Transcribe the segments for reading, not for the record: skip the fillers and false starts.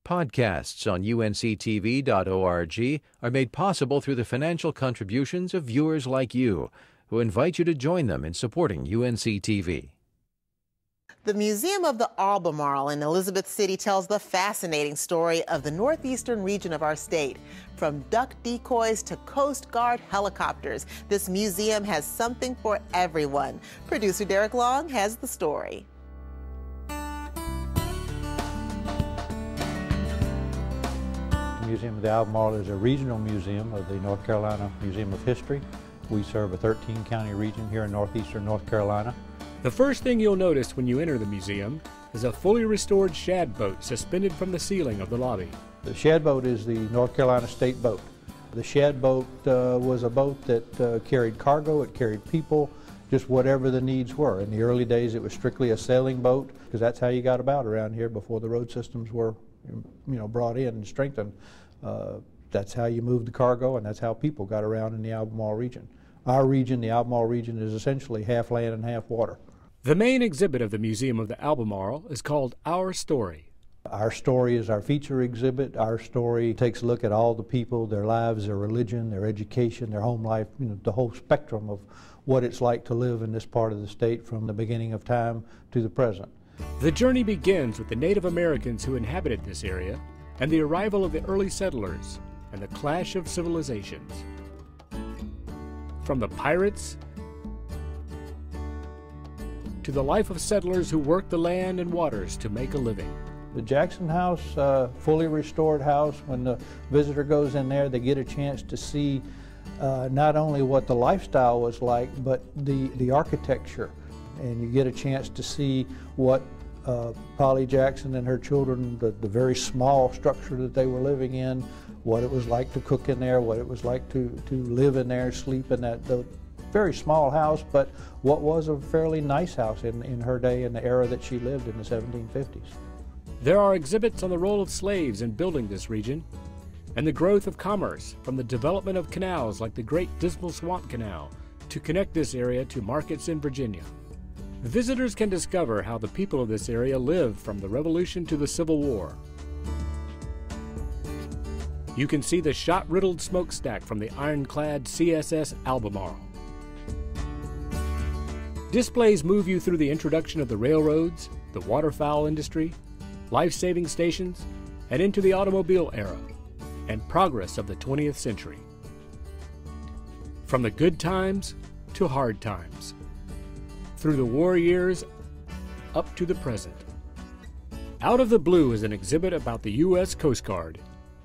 Podcasts on UNC-TV.org are made possible through the financial contributions of viewers like you, who invite you to join them in supporting UNC-TV. The Museum of the Albemarle in Elizabeth City tells the fascinating story of the northeastern region of our state. From duck decoys to Coast Guard helicopters, this museum has something for everyone. Producer Derek Long has the story. The Museum of the Albemarle is a regional museum of the North Carolina Museum of History. We serve a 13-county region here in northeastern North Carolina. The first thing you'll notice when you enter the museum is a fully restored shad boat suspended from the ceiling of the lobby. The shad boat is the North Carolina state boat. The shad boat was a boat that carried cargo, it carried people, just whatever the needs were. In the early days it was strictly a sailing boat, because that's how you got about around here before the road systems were brought in and strengthened. That's how you moved the cargo, and that's how people got around in the Albemarle region. Our region, the Albemarle region, is essentially half land and half water. The main exhibit of the Museum of the Albemarle is called Our Story. Our Story is our feature exhibit. Our Story takes a look at all the people, their lives, their religion, their education, their home life, the whole spectrum of what it's like to live in this part of the state from the beginning of time to the present. The journey begins with the Native Americans who inhabited this area and the arrival of the early settlers and the clash of civilizations. From the pirates to the life of settlers who worked the land and waters to make a living. The Jackson House, fully restored house, when the visitor goes in there, they get a chance to see not only what the lifestyle was like, but the architecture. And you get a chance to see what Polly Jackson and her children, the very small structure that they were living in, what it was like to cook in there, what it was like to live in there, sleep in that very small house, but what was a fairly nice house in her day, in the era that she lived in the 1750s. There are exhibits on the role of slaves in building this region and the growth of commerce, from the development of canals like the Great Dismal Swamp Canal to connect this area to markets in Virginia. Visitors can discover how the people of this area lived from the Revolution to the Civil War. You can see the shot-riddled smokestack from the ironclad CSS Albemarle. Displays move you through the introduction of the railroads, the waterfowl industry, life-saving stations, and into the automobile era and progress of the 20th century. From the good times to hard times, through the war years up to the present. Out of the Blue is an exhibit about the U.S. Coast Guard.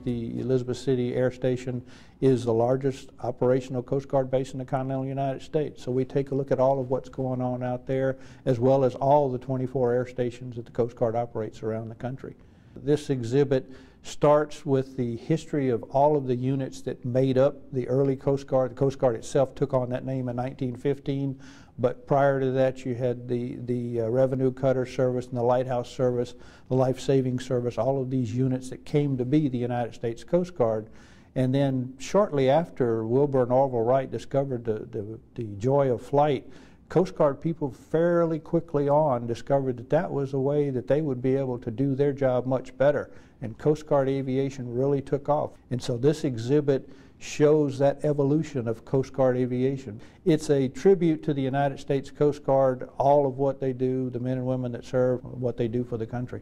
The Elizabeth City Air Station is the largest operational Coast Guard base in the continental United States. So we take a look at all of what's going on out there, as well as all the 24 air stations that the Coast Guard operates around the country. This exhibit starts with the history of all of the units that made up the early Coast Guard. The Coast Guard itself took on that name in 1915, but prior to that you had the Revenue Cutter Service and the Lighthouse Service, the Life Saving Service, all of these units that came to be the United States Coast Guard. And then shortly after Wilbur and Orville Wright discovered the joy of flight, Coast Guard people fairly quickly on discovered that that was a way that they would be able to do their job much better. And Coast Guard aviation really took off. And so this exhibit shows that evolution of Coast Guard aviation. It's a tribute to the United States Coast Guard, all of what they do, the men and women that serve, what they do for the country.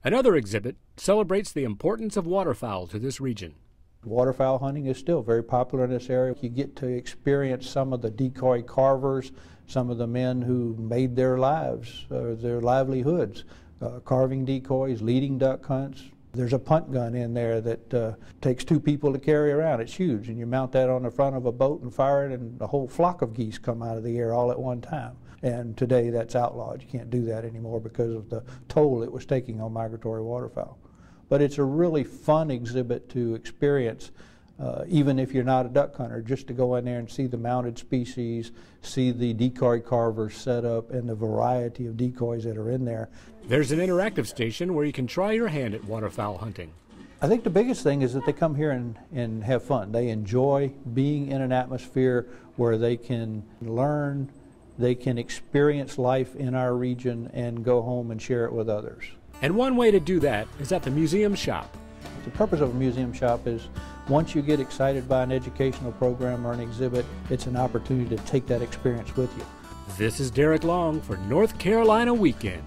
Another exhibit celebrates the importance of waterfowl to this region. Waterfowl hunting is still very popular in this area. You get to experience some of the decoy carvers, some of the men who made their lives, their livelihoods, carving decoys, leading duck hunts. There's a punt gun in there that takes 2 people to carry around. It's huge, and you mount that on the front of a boat and fire it, and a whole flock of geese come out of the air all at one time. And today that's outlawed. You can't do that anymore because of the toll it was taking on migratory waterfowl. But it's a really fun exhibit to experience, even if you're not a duck hunter, just to go in there and see the mounted species, see the decoy carvers set up, and the variety of decoys that are in there. There's an interactive station where you can try your hand at waterfowl hunting. I think the biggest thing is that they come here and have fun. They enjoy being in an atmosphere where they can learn, they can experience life in our region and go home and share it with others. And one way to do that is at the museum shop. The purpose of a museum shop is once you get excited by an educational program or an exhibit, it's an opportunity to take that experience with you. This is Derek Long for North Carolina Weekend.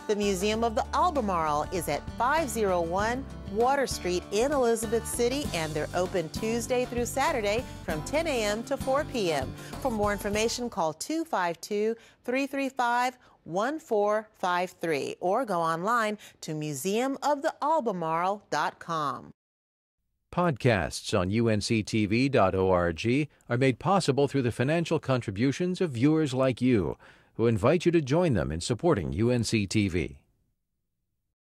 The Museum of the Albemarle is at 501 Water Street in Elizabeth City, and they're open Tuesday through Saturday from 10 a.m. to 4 p.m. For more information, call 252-335-1453 or go online to museumofthealbemarle.com. Podcasts on UNC-TV.org are made possible through the financial contributions of viewers like you, who invite you to join them in supporting UNC-TV.